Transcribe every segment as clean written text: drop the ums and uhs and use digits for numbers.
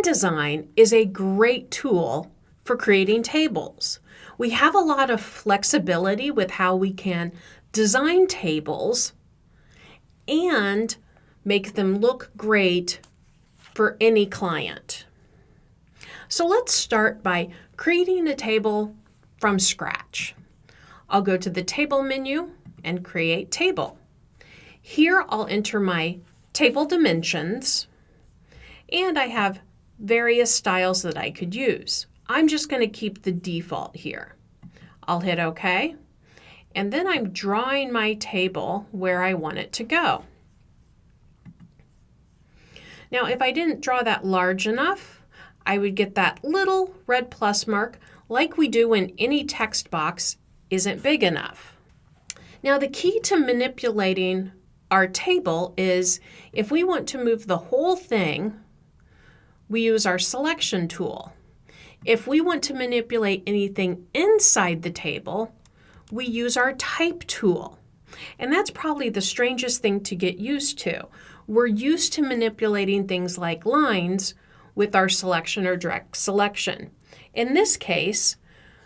InDesign is a great tool for creating tables. We have a lot of flexibility with how we can design tables and make them look great for any client. So let's start by creating a table from scratch. I'll go to the Table menu and Create Table. Here I'll enter my table dimensions, and I have various styles that I could use. I'm just going to keep the default here. I'll hit OK, and then I'm drawing my table where I want it to go. Now, if I didn't draw that large enough, I would get that little red plus mark like we do when any text box isn't big enough. Now, the key to manipulating our table is if we want to move the whole thing, we use our selection tool. If we want to manipulate anything inside the table, we use our type tool. And that's probably the strangest thing to get used to. We're used to manipulating things like lines with our selection or direct selection. In this case,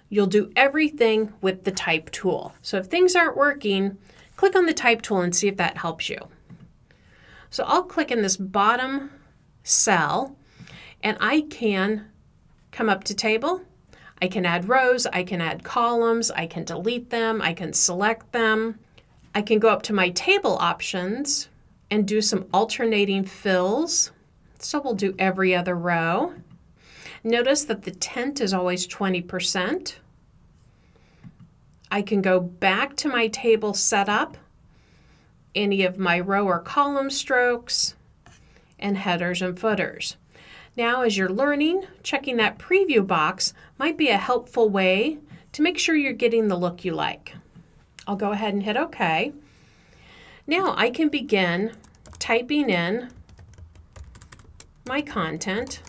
you'll do everything with the type tool. So if things aren't working, click on the type tool and see if that helps you. So I'll click in this bottom cell, and I can come up to table. I can add rows, I can add columns, I can delete them, I can select them. I can go up to my table options and do some alternating fills. So we'll do every other row. Notice that the tint is always 20%. I can go back to my table setup, any of my row or column strokes, and headers and footers. Now, as you're learning, checking that preview box might be a helpful way to make sure you're getting the look you like. I'll go ahead and hit OK. Now I can begin typing in my content.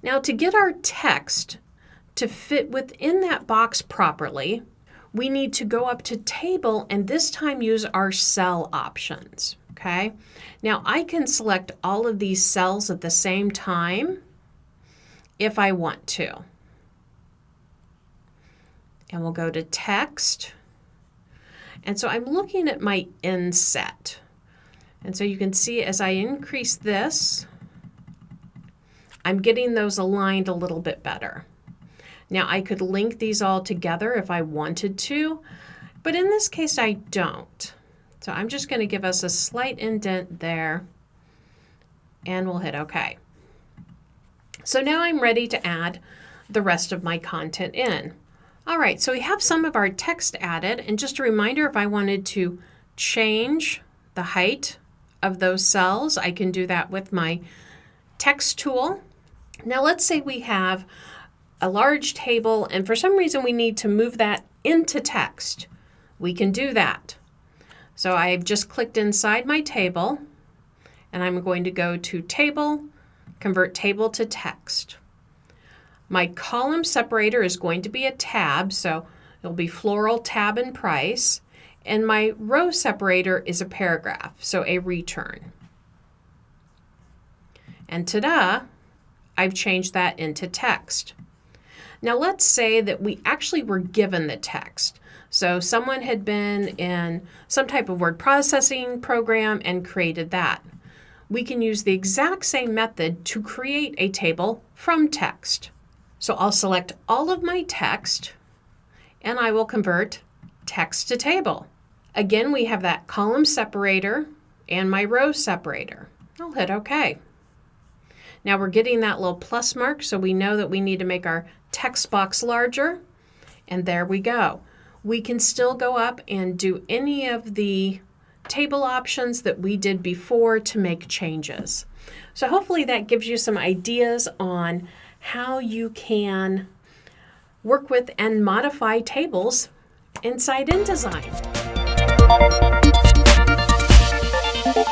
Now, to get our text to fit within that box properly, we need to go up to Table and this time use our cell options. Okay. Now I can select all of these cells at the same time if I want to. And we'll go to Text. And so I'm looking at my inset. And so you can see as I increase this, I'm getting those aligned a little bit better. Now I could link these all together if I wanted to, but in this case I don't. So I'm just going to give us a slight indent there, and we'll hit OK. So now I'm ready to add the rest of my content in. All right, so we have some of our text added, and just a reminder, if I wanted to change the height of those cells, I can do that with my text tool. Now let's say we have a large table and for some reason we need to move that into text. We can do that. So I've just clicked inside my table and I'm going to go to Table, Convert Table to Text. My column separator is going to be a tab, so it'll be floral, tab, and price. And my row separator is a paragraph, so a return. And ta-da, I've changed that into text. Now let's say that we actually were given the text. So someone had been in some type of word processing program and created that. We can use the exact same method to create a table from text. So I'll select all of my text and I will convert text to table. Again, we have that column separator and my row separator. I'll hit OK. Now we're getting that little plus mark, so we know that we need to make our text box larger, and there we go. We can still go up and do any of the table options that we did before to make changes. So hopefully that gives you some ideas on how you can work with and modify tables inside InDesign.